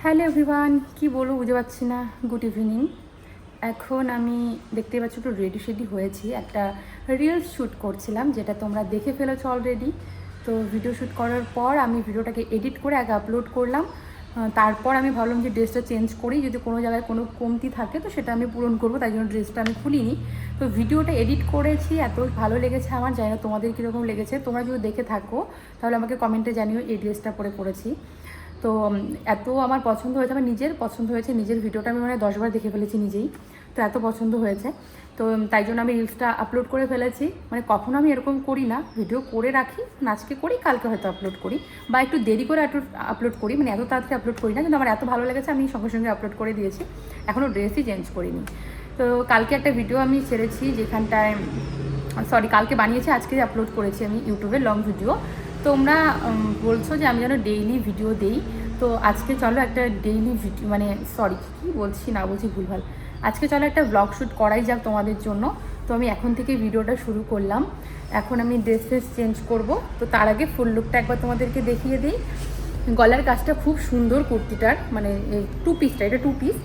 Hello everyone, কি বলবো বুঝতে পারছি না। Good evening. এখন আমি দেখতে পাচ্ছি একটু রেডি হয়েছি, একটা রিলস শ্যুট করছিলাম, যেটা তোমরা দেখে ফেলেছো অলরেডি। তো ভিডিও শ্যুট করার পর আমি ভিডিওটাকে এডিট করে আগে আপলোড করলাম। তারপর আমি ভাবলাম যে ড্রেসটা চেঞ্জ করি, যদি কোনো জায়গায় কোনো কমতি থাকে তো সেটা আমি পূরণ করবো, তাই জন্য ড্রেসটা আমি খুলিনি। তো ভিডিওটা এডিট করেছি, এত ভালো লেগেছে আমার, জানি না তোমাদের কীরকম লেগেছে। তোমরা যদি দেখে থাকো তাহলে আমাকে কমেন্টে জানিও এই ড্রেসটা পরে করেছি। তো এত আমার পছন্দ হয়েছে, আমার নিজের পছন্দ হয়েছে, নিজের ভিডিওটা আমি 10বার দেখে ফেলেছি নিজেই। তো এত পছন্দ হয়েছে, তো তাই জন্য আমি রিলসটা আপলোড করে ফেলেছি। কখনো আমি এরকম করি না, ভিডিও করে রাখি, আজকে করি কালকে হয়তো আপলোড করি, বা একটু দেরি করে আপলোড করি, এত তাড়াতাড়ি আপলোড করি না। কিন্তু আমার এত ভালো লেগেছে আমি সঙ্গে সঙ্গে আপলোড করে দিয়েছি, এখনও ড্রেসই চেঞ্জ করিনি। তো কালকে একটা ভিডিও আমি ছেড়েছি, যেখানটায় কালকে বানিয়েছি, আজকে আপলোড করেছি আমি ইউটিউবে লং ভিডিও। তোমরা বলছো যে আমি যেন ডেইলি ভিডিও দেই, তো আজকে চলো একটা ডেইলি ভিডিও কী বলছি ভুলভাল। আজকে চলো একটা ব্লগ শ্যুট করাই যাক তোমাদের জন্য। তো আমি এখন থেকে ভিডিওটা শুরু করলাম। এখন আমি ড্রেস চেঞ্জ করব, তো তার আগে ফুল লুকটা একবার তোমাদেরকে দেখিয়ে দিই। গলার কাজটা খুব সুন্দর কুর্তিটার, টু পিসটা, এটা টু পিস,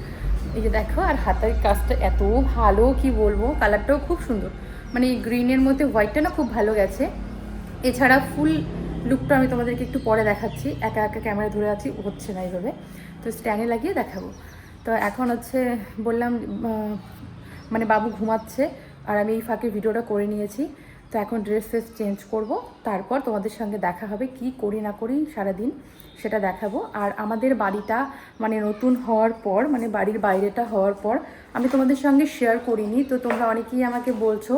এই যে দেখো। আর হাতের কাজটা এত ভালো, কি বলবো, কালারটাও খুব সুন্দর, গ্রিনের মধ্যে হোয়াইটটা না খুব ভালো গেছে। এছাড়া ফুল লুকটা আমি তোমাদেরকে একটু পরে দেখাচ্ছি, একা একা ক্যামেরা ধরে আছি, হচ্ছে না এইভাবে, তো স্ট্যান্ডে লাগিয়ে দেখাবো। তো এখন বললাম বাবু ঘুমাচ্ছে, আর আমি এই ফাঁকে ভিডিওটা করে নিয়েছি। তো এখন ড্রেস চেঞ্জ করব, তারপর তোমাদের সঙ্গে দেখা হবে, কি করি না করি সারাদিন সেটা দেখাবো। আর আমাদের বাড়িটা নতুন হওয়ার পর, বাড়ির বাইরেটা হওয়ার পর আমি তোমাদের সঙ্গে শেয়ার করিনি। তো তোমরা অনেকেই আমাকে বলছো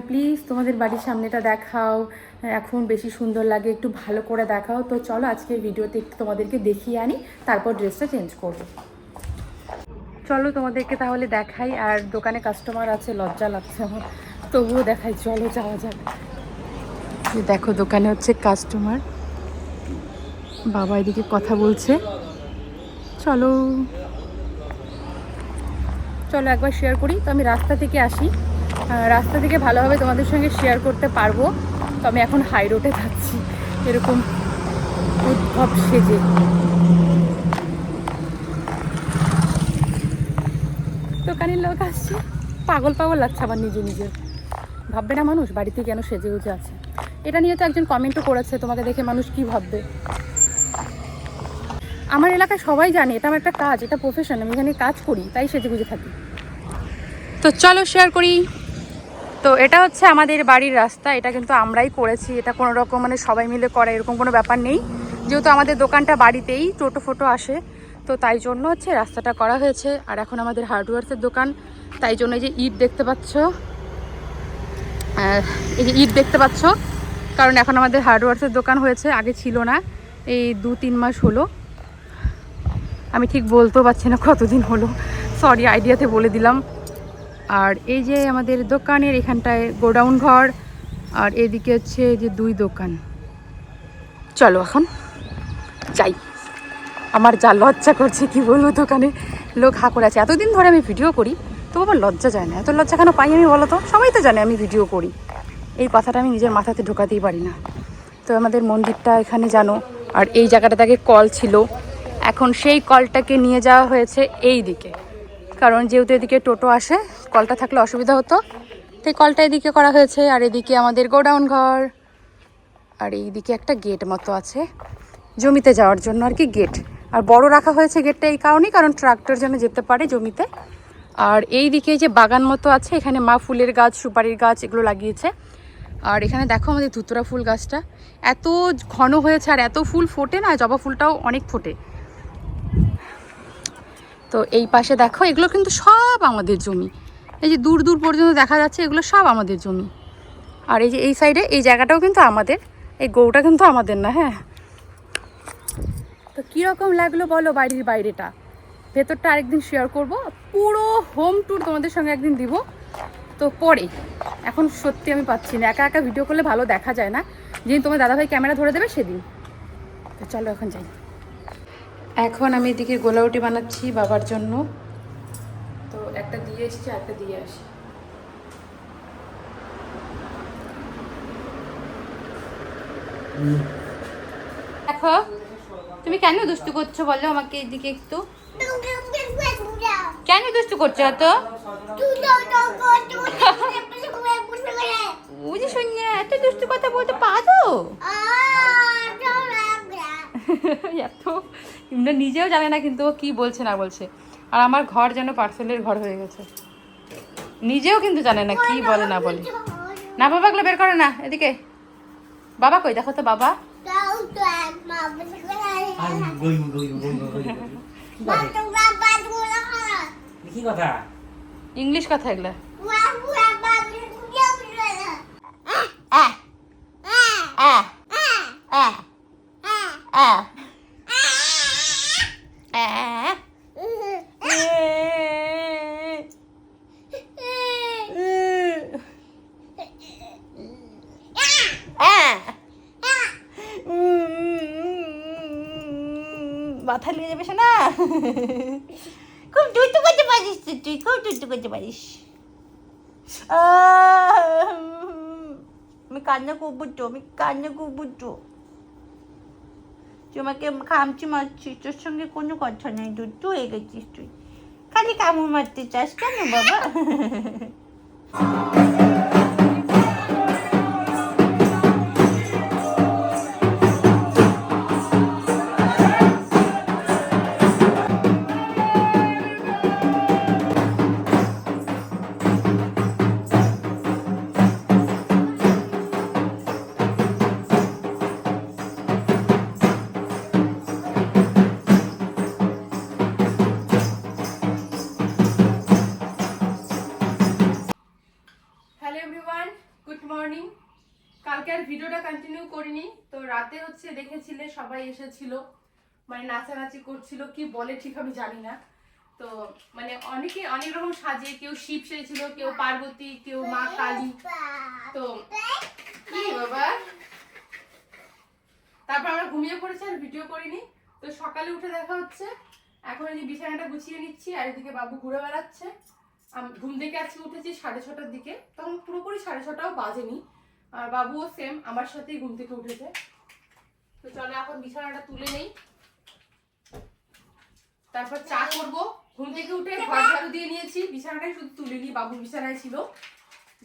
প্লিজ তোমাদের বাড়ির সামনেটা দেখাও, এখন বেশি সুন্দর লাগে, একটু ভালো করে দেখাও। তো চলো আজকের ভিডিওতে একটু তোমাদেরকে দেখিয়ে আনি, তারপর ড্রেসটা চেঞ্জ করবো। চলো তোমাদেরকে তাহলে দেখাই। আর দোকানে কাস্টমার আছে, লজ্জা লাগছে আমার, তবুও দেখাই, চলো যাওয়া যাক। দেখো দোকানে কাস্টমার, বাবা এদিকে কথা বলছে, চলো চলো একবার শেয়ার করি। তো আমি রাস্তা থেকে আসি, রাস্তা থেকে ভালোভাবে তোমাদের সঙ্গে শেয়ার করতে পারবো। তো আমি এখন হাই রোডে যাচ্ছি এরকম উদ্ভব সেজে। দোকানের লোক আসছে, পাগল পাগল লাগছে আমার নিজে। ভাববে না মানুষ বাড়িতে কেন সেজে গুজে আছে? এটা নিয়ে তো একজন কমেন্টও করেছে, তোমাকে দেখে মানুষ কি ভাববে। আমার এলাকায় সবাই জানে এটা আমার একটা কাজ, এটা প্রফেশন, আমি এখানে কাজ করি, তাই সেজে গুজে থাকি। তো চলো শেয়ার করি। তো এটা আমাদের বাড়ির রাস্তা, এটা কিন্তু আমরাই করেছি, এটা কোনো রকম সবাই মিলে করা এরকম কোনো ব্যাপার নেই। যেহেতু আমাদের দোকানটা বাড়িতেই, টোটো ফোটো আসে, তো তাই জন্য রাস্তাটা করা হয়েছে। আর এখন আমাদের হার্ডওয়্যার্সের দোকান, তাই জন্য এই যে ইট দেখতে পাচ্ছ, কারণ এখন আমাদের হার্ডওয়্যার্সের দোকান হয়েছে, আগে ছিল না, এই 2-3 মাস হলো। আমি ঠিক বলতেও পারছি না কতদিন হলো, সরি, আইডিয়াতে বলে দিলাম। আর এই যে আমাদের দোকানের এখানটায় গোডাউন ঘর, আর এদিকে যে 2 দোকান। চলো এখন যাই। আমার যা লজ্জা করছে কি বলবো, দোকানে লোক হা করে আছে। এতদিন ধরে আমি ভিডিও করি, তো আমার লজ্জা যায় না। এত লজ্জা কেন পাই আমি বলো তো? সবাই তো জানে আমি ভিডিও করি, এই কথাটা আমি নিজের মাথাতে ঢোকাতেই পারি না। তো আমাদের মন্দিরটা এখানে জানো, আর এই জায়গাটাতে আগে কল ছিল, এখন সেই কলটাকে নিয়ে যাওয়া হয়েছে এই দিকে, কারণ যেহেতু এদিকে টোটো আসে, কলটা থাকলে অসুবিধা হতো, তাই কলটা এদিকে করা হয়েছে। আর এদিকে আমাদের গোডাউন ঘর, আর এইদিকে একটা গেট মতো আছে জমিতে যাওয়ার জন্য আর কি, গেট। আর বড় রাখা হয়েছে গেটটা এই কারণেই, কারণ ট্রাক্টর যেন যেতে পারে জমিতে। আর এই দিকে যে বাগান মতো আছে, এখানে মা ফুলের গাছ, সুপারির গাছ এগুলো লাগিয়েছে। আর এখানে দেখো আমাদের ধুতরা ফুল গাছটা এত ঘন হয়েছে, আর এত ফুল ফোটে না, জবা ফুলটাও অনেক ফোটে। তো এই পাশে দেখো, এগুলো কিন্তু সব আমাদের জমি, এই যে দূর দূর পর্যন্ত দেখা যাচ্ছে, এগুলো সব আমাদের জমি। আর এই যে এই সাইডে এই জায়গাটাও কিন্তু আমাদের, এই গরুটা কিন্তু আমাদের না। হ্যাঁ, তো কীরকম লাগলো বলো বাড়ির বাইরেটা? ভেতরটা আরেকদিন শেয়ার করব, পুরো হোম ট্যুর তোমাদের সঙ্গে একদিন দিব। তো পরে, এখন সত্যি আমি পাচ্ছি না, একা একা ভিডিও করলে ভালো দেখা যায় না, যেদিন তোমার দাদাভাই ক্যামেরা ধরে দেবে সেদিন। তো চলো এখন যাই। এখন আমি এদিকে গোলাউটি বানাচ্ছি বাবার জন্য, তো একটা দিয়ে এসছি, একটা দিয়ে আসি। দেখো তুমি কেন দুষ্টু করছো বলো আমাকে, এদিকে একটু। কেন দুষ্টু করছো এত? বুঝি শুনিয়া এত দুষ্টু কথা বলতে পারো? এত নিজেও জানে না কিন্তু ও কি বলছে না বলছে। আর আমার ঘর যেন পার্সেলের ঘর হয়ে গেছে, নিজেও কিন্তু জানে না কি বলে না বলে। না বাবাগুলো বের করে না, এদিকে বাবা কই দেখো তো বাবা। ইংলিশ কথা এগুলা। মাথা নিয়ে যাবে না, খুব দুষ্টু করতে পারিস তুই, খুব দুষ্টু করতে পারিস। আমি কান্না করবো তো, আমি কান্না করবো তো। তুই আমাকে খামচি মারছিস, তোর সঙ্গে কোনো কথা নেই, দুষ্টু হয়ে গেছিস তুই, খালি কামড় মারতে চাস কেন বাবা? Good morning. কালকে আর ভিডিওটা কন্টিনিউ করিনি, তো রাতে হচ্ছে দেখেছিলে সবাই এসেছিল, মানে নাচানাচি করছিল, কি বলে ঠিক আমি জানি না। তো মানে অনেকে অনেক রকম সাজে, কেউ শিব সেজেছিল, কেউ পার্বতী, কেউ মা কালী। তো কি বাবা, তারপর আমরা ঘুমিয়ে পড়েছি আর ভিডিও করিনি। তো সকালে উঠে দেখা হচ্ছে, এখন এই বিছানাটা গুছিয়ে নিচ্ছি, আর এদিকে বাবু ঘুরে বেড়াচ্ছে। ঘুম থেকে আজকে উঠেছি 6:30টার দিকে, তখন পুরোপুরি 6:30টাও বাজেনি। আর বাবুও সেম আমার সাথেই ঘুম থেকে উঠেছে। তো চলো এখন বিছানাটা তুলে নেই, তারপর চা করবো। ঘুম থেকে উঠে ঘর ঝাড়ু দিয়ে নিয়েছি, বিছানাটাই শুধু তুলিনি, বাবু বিছানায় ছিল।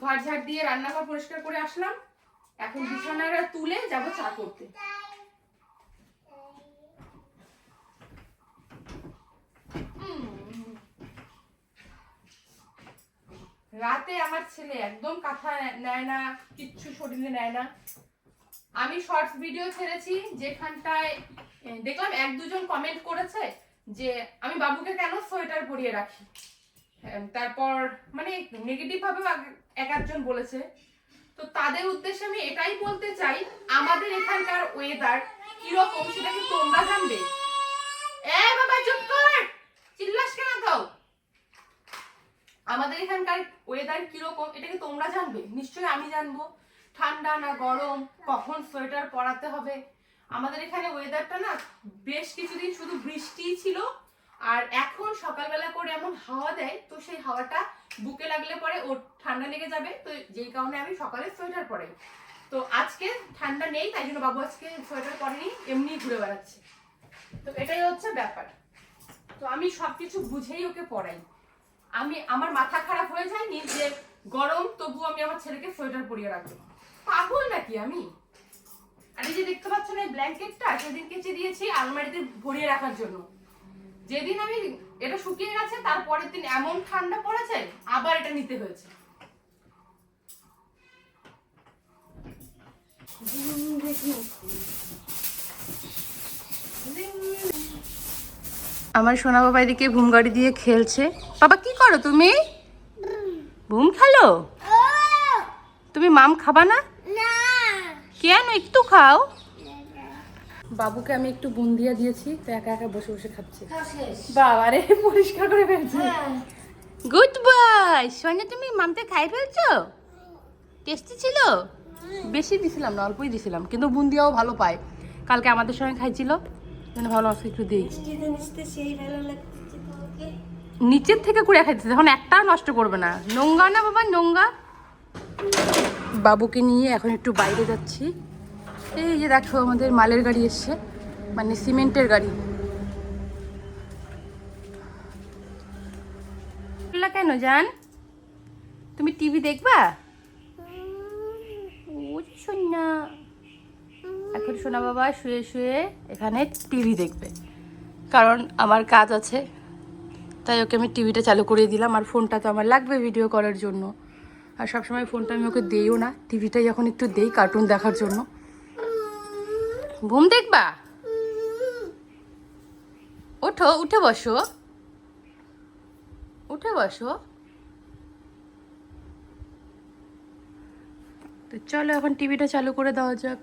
ঘর ঝাড় দিয়ে রান্নাঘর পরিষ্কার করে আসলাম, এখন বিছানাটা তুলে যাবো চা করতে। রাতে আমার ছেলে একদম কথা নেয় না, কিচ্ছু শরীরে নেয় না। আমি শর্টস ভিডিও ছেড়েছি, যেখানটায় দেখলাম 1-2 জন কমেন্ট করেছে যে আমি বাবুকে কেন সোয়েটার পরিয়ে রাখি। তারপর মানে নেগেটিভ ভাবে 1-8 জন বলেছে। তো তাদের উদ্দেশ্যে আমি এটাই বলতে চাই, আমাদের এখানকার ওয়েদার কিরকম সেটা কি তোমরা জানবে? বাবা চুপ কর, চিল্লাস কেন তো? আমাদের এখানকার ওয়েদার কিরকম এটা কি তোমরা জানবে? নিশ্চয়ই আমি জানবো। ঠান্ডা না গরম, কখন সোয়েটার পরাতে হবে। আমাদের এখানে ওয়েদারটা না বেশ কিছুদিন শুধু বৃষ্টিই ছিল, আর এখন সকালবেলা করে এমন হাওয়া দেয়, তো সেই হাওয়াটা বুকে লাগলে পরে ওর ঠান্ডা লেগে যাবে। তো যেই কারণে আমি সকালে সোয়েটার পরাই। তো আজকে ঠান্ডা নেই, তাই জন্য বাবু আজকে সোয়েটার পরেনি, এমনি ঘুরে বেড়াচ্ছে। তো এটাই হচ্ছে ব্যাপার। তো আমি সবকিছু বুঝেই ওকে পরাই। আমার মাথা খারাপ হয়ে যায়নি যে গরম তবু আমি আমার ছেলেকে সোয়েটার পরিয়ে রাখবো, পাগল নাকি আমি? আর এই যে দেখতে পাচ্ছ না, এই ব্ল্যাঙ্কেটটা সেদিন কেচে দিয়েছি আলমারিতে ভরিয়ে রাখার জন্য। যেদিন আমি এটা শুকিয়ে গেছে, তারপরের দিন এমন ঠান্ডা পড়েছে, আবার এটা নিতে হয়েছে। আমার সোনা বাবা এদিকে ঘুম গাড়ি দিয়ে খেলছে। বাবা কি করো তুমি? ঘুম খেলো? তুমি মাম খাবা না? কেন, একটু খাও। বাবুকে আমি একটু বুন্দিয়া দিয়েছি, তো একা একা বসে বসে খাচ্ছে। বাবা রে, পরিষ্কার করে ফেলছে। গুড বয় সোনা, তুমি মামতে খাই ফেলছো? টেস্টি ছিল? বেশি দিছিলাম না, অল্পই দিছিলাম, কিন্তু বুন্দিয়াও ভালো পায়। কালকে আমাদের সঙ্গে খাইছিল, ভালো আছে একটু দিই। নিচের থেকে কুড়ে খাইছে, এখন একটা নষ্ট করবে না। নোংরা না বাবা, নোংরা। বাবুকে নিয়ে এখন একটু বাইরে যাচ্ছি। এই যে দেখো আমাদের মালের গাড়ি এসছে, মানে সিমেন্টের গাড়ি। কেন জান, তুমি টিভি দেখবা? ও সোনা, এখন সোনা বাবা শুয়ে শুয়ে এখানে টিভি দেখবে, কারণ আমার কাজ আছে, তাই ওকে আমি টিভিটা চালু করে দিলাম। আর ফোনটা তো আমার লাগবে ভিডিও করার জন্য, আর সবসময় ফোনটা আমি ওকে দিইও না, টিভিটাই এখন একটু দেই কার্টুন দেখার জন্য। ঘুম দেখবা? ওঠো, উঠে বসো, উঠে বসো। তো চলো এখন টিভিটা চালু করে দেওয়া যাক।